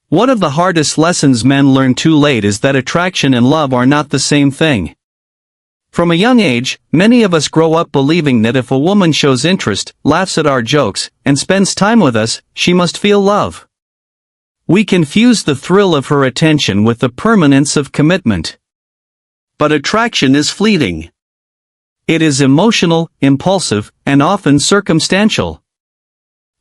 One of the hardest lessons men learn too late is that attraction and love are not the same thing. From a young age, many of us grow up believing that if a woman shows interest, laughs at our jokes, and spends time with us, she must feel love. We confuse the thrill of her attention with the permanence of commitment. But attraction is fleeting. It is emotional, impulsive, and often circumstantial.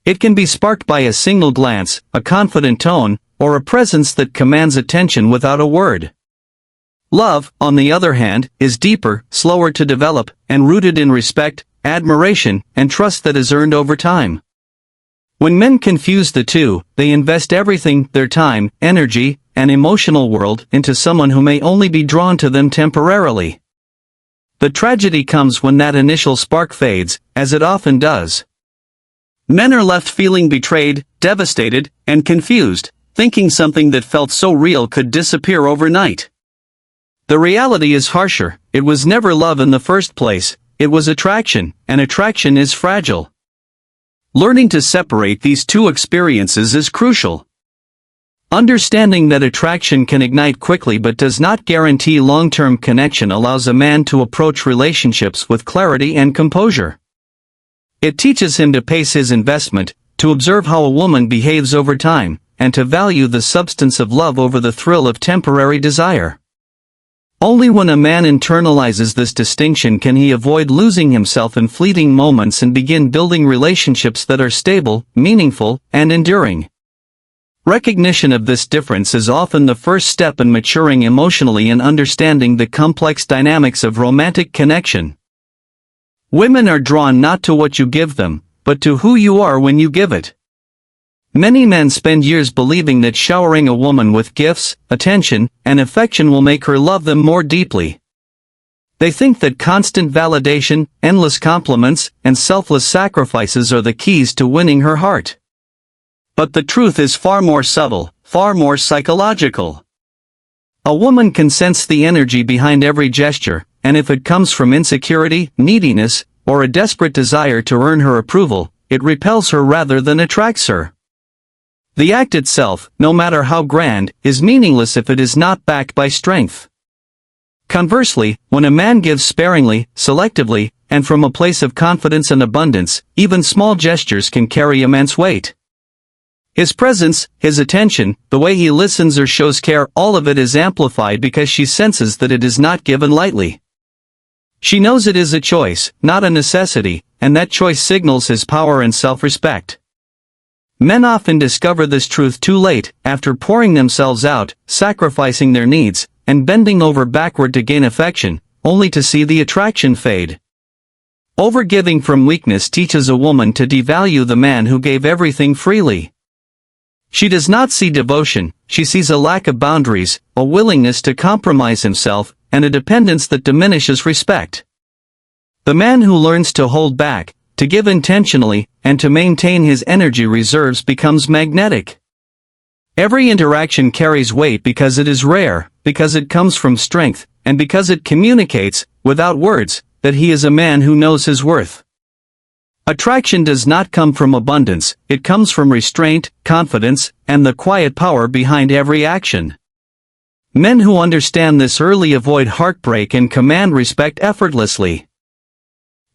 It can be sparked by a single glance, a confident tone, or a presence that commands attention without a word. Love, on the other hand, is deeper, slower to develop, and rooted in respect, admiration, and trust that is earned over time. When men confuse the two, they invest everything, their time, energy, and emotional world, into someone who may only be drawn to them temporarily. The tragedy comes when that initial spark fades, as it often does. Men are left feeling betrayed, devastated, and confused, thinking something that felt so real could disappear overnight. The reality is harsher. It was never love in the first place, it was attraction, and attraction is fragile. Learning to separate these two experiences is crucial. Understanding that attraction can ignite quickly but does not guarantee long-term connection allows a man to approach relationships with clarity and composure. It teaches him to pace his investment, to observe how a woman behaves over time, and to value the substance of love over the thrill of temporary desire. Only when a man internalizes this distinction can he avoid losing himself in fleeting moments and begin building relationships that are stable, meaningful, and enduring. Recognition of this difference is often the first step in maturing emotionally and understanding the complex dynamics of romantic connection. Women are drawn not to what you give them, but to who you are when you give it. Many men spend years believing that showering a woman with gifts, attention, and affection will make her love them more deeply. They think that constant validation, endless compliments, and selfless sacrifices are the keys to winning her heart. But the truth is far more subtle, far more psychological. A woman can sense the energy behind every gesture, and if it comes from insecurity, neediness, or a desperate desire to earn her approval, it repels her rather than attracts her. The act itself, no matter how grand, is meaningless if it is not backed by strength. Conversely, when a man gives sparingly, selectively, and from a place of confidence and abundance, even small gestures can carry immense weight. His presence, his attention, the way he listens or shows care, all of it is amplified because she senses that it is not given lightly. She knows it is a choice, not a necessity, and that choice signals his power and self-respect. Men often discover this truth too late, after pouring themselves out, sacrificing their needs, and bending over backward to gain affection, only to see the attraction fade. Overgiving from weakness teaches a woman to devalue the man who gave everything freely. She does not see devotion, she sees a lack of boundaries, a willingness to compromise himself, and a dependence that diminishes respect. The man who learns to hold back, to give intentionally, and to maintain his energy reserves becomes magnetic. Every interaction carries weight because it is rare, because it comes from strength, and because it communicates, without words, that he is a man who knows his worth. Attraction does not come from abundance, it comes from restraint, confidence, and the quiet power behind every action. Men who understand this early avoid heartbreak and command respect effortlessly.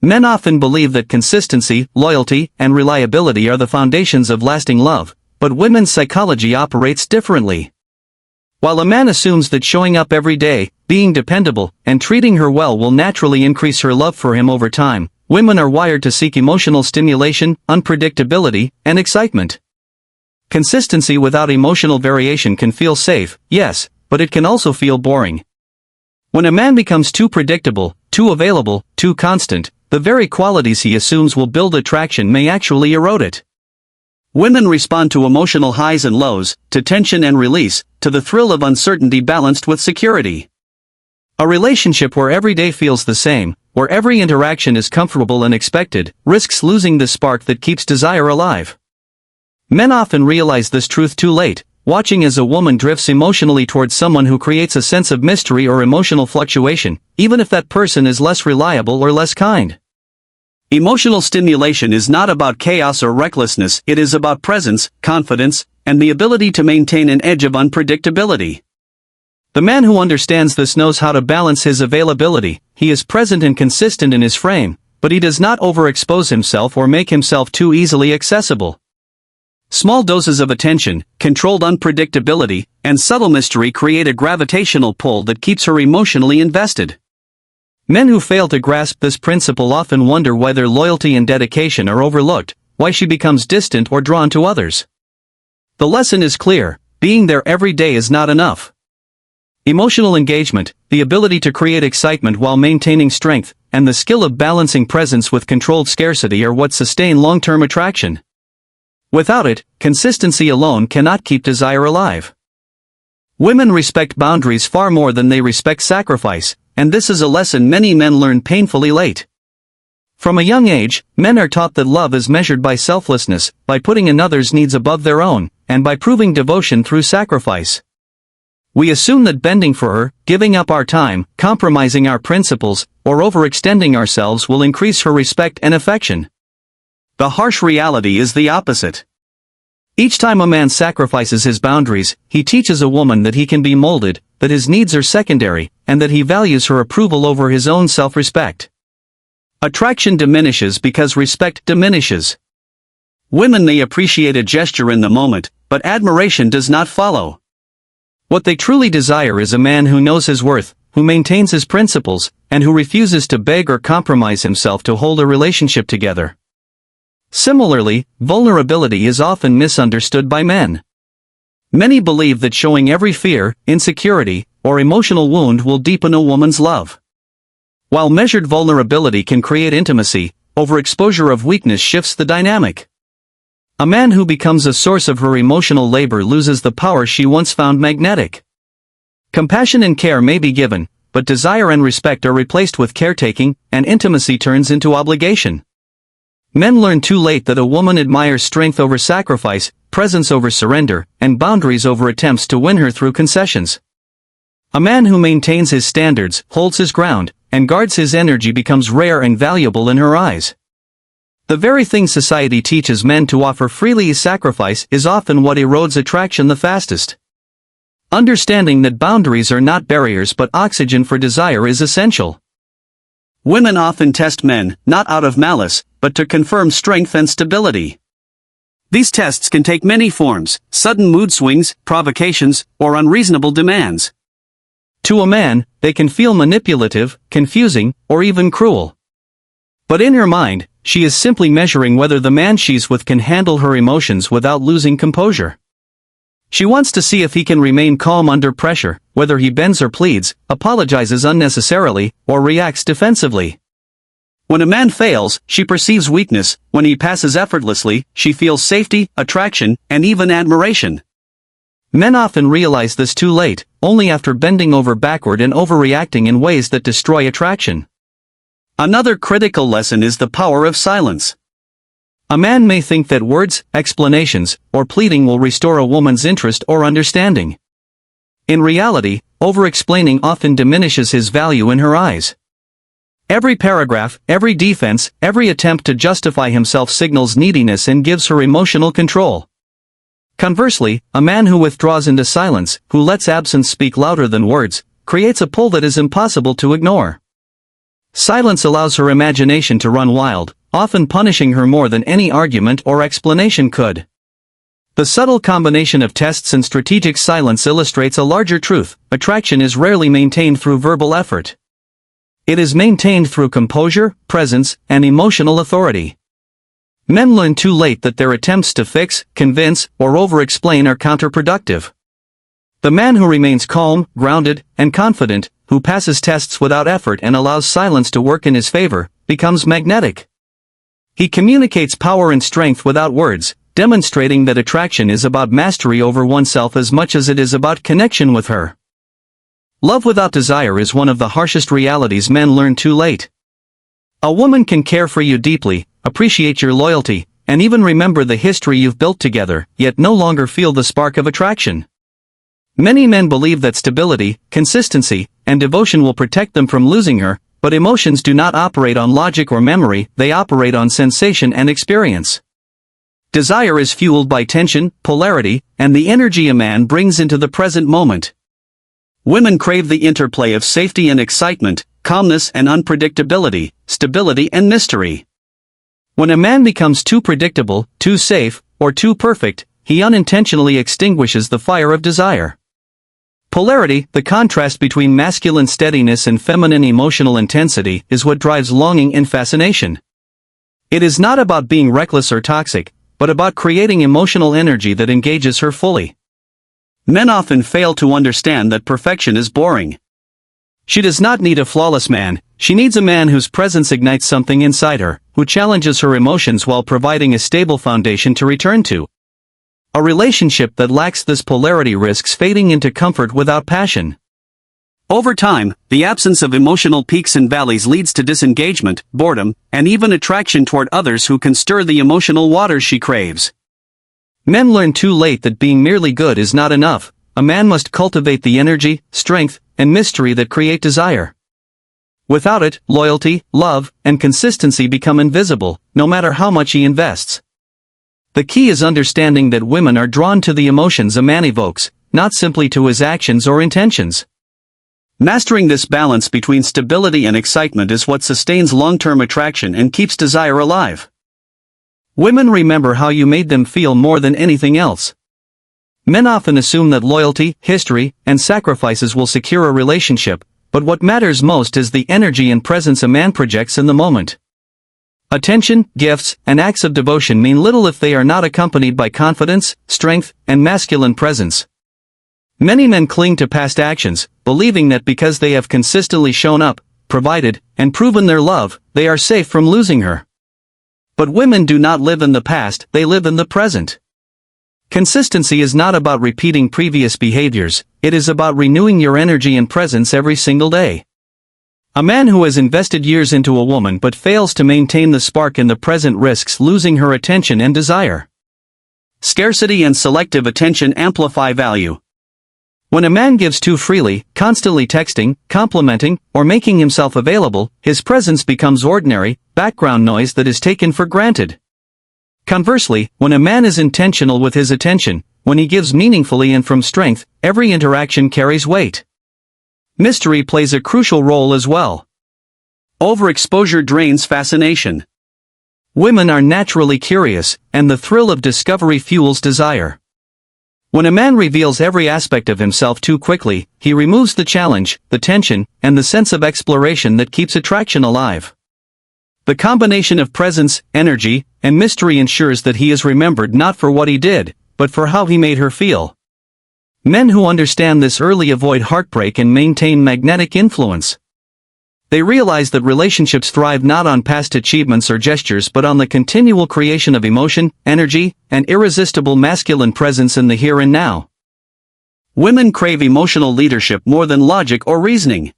Men often believe that consistency, loyalty, and reliability are the foundations of lasting love, but women's psychology operates differently. While a man assumes that showing up every day, being dependable, and treating her well will naturally increase her love for him over time, women are wired to seek emotional stimulation, unpredictability, and excitement. Consistency without emotional variation can feel safe, yes, but it can also feel boring. When a man becomes too predictable, too available, too constant, the very qualities he assumes will build attraction may actually erode it. Women respond to emotional highs and lows, to tension and release, to the thrill of uncertainty balanced with security. A relationship where every day feels the same, where every interaction is comfortable and expected, risks losing the spark that keeps desire alive. Men often realize this truth too late, watching as a woman drifts emotionally towards someone who creates a sense of mystery or emotional fluctuation, even if that person is less reliable or less kind. Emotional stimulation is not about chaos or recklessness, it is about presence, confidence, and the ability to maintain an edge of unpredictability. The man who understands this knows how to balance his availability. He is present and consistent in his frame, but he does not overexpose himself or make himself too easily accessible. Small doses of attention, controlled unpredictability, and subtle mystery create a gravitational pull that keeps her emotionally invested. Men who fail to grasp this principle often wonder why their loyalty and dedication are overlooked, why she becomes distant or drawn to others. The lesson is clear: being there every day is not enough. Emotional engagement, the ability to create excitement while maintaining strength, and the skill of balancing presence with controlled scarcity are what sustain long-term attraction. Without it, consistency alone cannot keep desire alive. Women respect boundaries far more than they respect sacrifice, and this is a lesson many men learn painfully late. From a young age, men are taught that love is measured by selflessness, by putting another's needs above their own, and by proving devotion through sacrifice. We assume that bending for her, giving up our time, compromising our principles, or overextending ourselves will increase her respect and affection. The harsh reality is the opposite. Each time a man sacrifices his boundaries, he teaches a woman that he can be molded, that his needs are secondary, and that he values her approval over his own self-respect. Attraction diminishes because respect diminishes. Women may appreciate a gesture in the moment, but admiration does not follow. What they truly desire is a man who knows his worth, who maintains his principles, and who refuses to beg or compromise himself to hold a relationship together. Similarly, vulnerability is often misunderstood by men. Many believe that showing every fear, insecurity, or emotional wound will deepen a woman's love. While measured vulnerability can create intimacy, overexposure of weakness shifts the dynamic. A man who becomes a source of her emotional labor loses the power she once found magnetic. Compassion and care may be given, but desire and respect are replaced with caretaking, and intimacy turns into obligation. Men learn too late that a woman admires strength over sacrifice, presence over surrender, and boundaries over attempts to win her through concessions. A man who maintains his standards, holds his ground, and guards his energy becomes rare and valuable in her eyes. The very thing society teaches men to offer freely as sacrifice is often what erodes attraction the fastest. Understanding that boundaries are not barriers but oxygen for desire is essential. Women often test men, not out of malice, but to confirm strength and stability. These tests can take many forms: sudden mood swings, provocations, or unreasonable demands. To a man, they can feel manipulative, confusing, or even cruel. But in her mind, she is simply measuring whether the man she's with can handle her emotions without losing composure. She wants to see if he can remain calm under pressure, whether he bends or pleads, apologizes unnecessarily, or reacts defensively. When a man fails, she perceives weakness. When he passes effortlessly, she feels safety, attraction, and even admiration. Men often realize this too late, only after bending over backward and overreacting in ways that destroy attraction. Another critical lesson is the power of silence. A man may think that words, explanations, or pleading will restore a woman's interest or understanding. In reality, overexplaining often diminishes his value in her eyes. Every paragraph, every defense, every attempt to justify himself signals neediness and gives her emotional control. Conversely, a man who withdraws into silence, who lets absence speak louder than words, creates a pull that is impossible to ignore. Silence allows her imagination to run wild, often punishing her more than any argument or explanation could. The subtle combination of tests and strategic silence illustrates a larger truth: attraction is rarely maintained through verbal effort. It is maintained through composure, presence, and emotional authority. Men learn too late that their attempts to fix, convince, or over-explain are counterproductive. The man who remains calm, grounded, and confident, who passes tests without effort and allows silence to work in his favor, becomes magnetic. He communicates power and strength without words, demonstrating that attraction is about mastery over oneself as much as it is about connection with her. Love without desire is one of the harshest realities men learn too late. A woman can care for you deeply, appreciate your loyalty, and even remember the history you've built together, yet no longer feel the spark of attraction. Many men believe that stability, consistency, and devotion will protect them from losing her, but emotions do not operate on logic or memory, they operate on sensation and experience. Desire is fueled by tension, polarity, and the energy a man brings into the present moment. Women crave the interplay of safety and excitement, calmness and unpredictability, stability and mystery. When a man becomes too predictable, too safe, or too perfect, he unintentionally extinguishes the fire of desire. Polarity, the contrast between masculine steadiness and feminine emotional intensity, is what drives longing and fascination. It is not about being reckless or toxic, but about creating emotional energy that engages her fully. Men often fail to understand that perfection is boring. She does not need a flawless man, she needs a man whose presence ignites something inside her, who challenges her emotions while providing a stable foundation to return to. A relationship that lacks this polarity risks fading into comfort without passion. Over time, the absence of emotional peaks and valleys leads to disengagement, boredom, and even attraction toward others who can stir the emotional waters she craves. Men learn too late that being merely good is not enough. A man must cultivate the energy, strength, and mystery that create desire. Without it, loyalty, love, and consistency become invisible, no matter how much he invests. The key is understanding that women are drawn to the emotions a man evokes, not simply to his actions or intentions. Mastering this balance between stability and excitement is what sustains long-term attraction and keeps desire alive. Women remember how you made them feel more than anything else. Men often assume that loyalty, history, and sacrifices will secure a relationship, but what matters most is the energy and presence a man projects in the moment. Attention, gifts, and acts of devotion mean little if they are not accompanied by confidence, strength, and masculine presence. Many men cling to past actions, believing that because they have consistently shown up, provided, and proven their love, they are safe from losing her. But women do not live in the past, they live in the present. Consistency is not about repeating previous behaviors, it is about renewing your energy and presence every single day. A man who has invested years into a woman but fails to maintain the spark in the present risks losing her attention and desire. Scarcity and selective attention amplify value. When a man gives too freely, constantly texting, complimenting, or making himself available, his presence becomes ordinary, background noise that is taken for granted. Conversely, when a man is intentional with his attention, when he gives meaningfully and from strength, every interaction carries weight. Mystery plays a crucial role as well. Overexposure drains fascination. Women are naturally curious, and the thrill of discovery fuels desire. When a man reveals every aspect of himself too quickly, he removes the challenge, the tension, and the sense of exploration that keeps attraction alive. The combination of presence, energy, and mystery ensures that he is remembered not for what he did, but for how he made her feel. Men who understand this early avoid heartbreak and maintain magnetic influence. They realize that relationships thrive not on past achievements or gestures but on the continual creation of emotion, energy, and irresistible masculine presence in the here and now. Women crave emotional leadership more than logic or reasoning.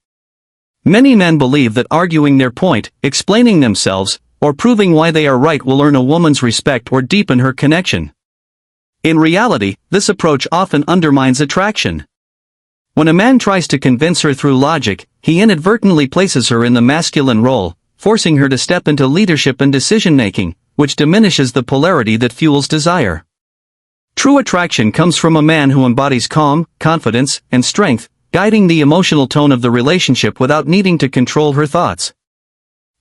Many men believe that arguing their point, explaining themselves, or proving why they are right will earn a woman's respect or deepen her connection. In reality, this approach often undermines attraction. When a man tries to convince her through logic, he inadvertently places her in the masculine role, forcing her to step into leadership and decision-making, which diminishes the polarity that fuels desire. True attraction comes from a man who embodies calm, confidence, and strength, guiding the emotional tone of the relationship without needing to control her thoughts.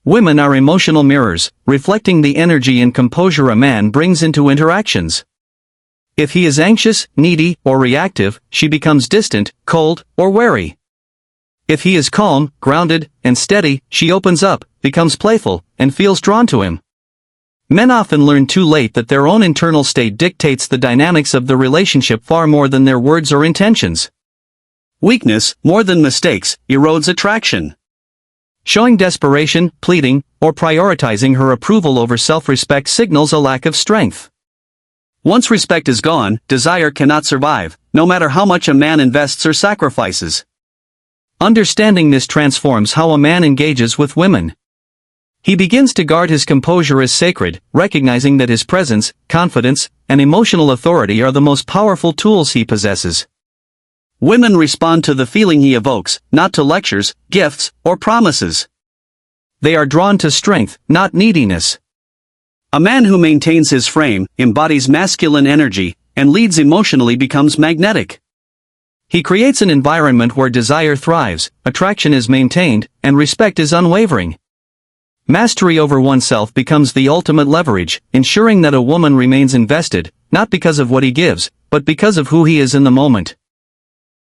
Women are emotional mirrors, reflecting the energy and composure a man brings into interactions. If he is anxious, needy, or reactive, she becomes distant, cold, or wary. If he is calm, grounded, and steady, she opens up, becomes playful, and feels drawn to him. Men often learn too late that their own internal state dictates the dynamics of the relationship far more than their words or intentions. Weakness, more than mistakes, erodes attraction. Showing desperation, pleading, or prioritizing her approval over self-respect signals a lack of strength. Once respect is gone, desire cannot survive, no matter how much a man invests or sacrifices. Understanding this transforms how a man engages with women. He begins to guard his composure as sacred, recognizing that his presence, confidence, and emotional authority are the most powerful tools he possesses. Women respond to the feeling he evokes, not to lectures, gifts, or promises. They are drawn to strength, not neediness. A man who maintains his frame, embodies masculine energy, and leads emotionally becomes magnetic. He creates an environment where desire thrives, attraction is maintained, and respect is unwavering. Mastery over oneself becomes the ultimate leverage, ensuring that a woman remains invested, not because of what he gives, but because of who he is in the moment.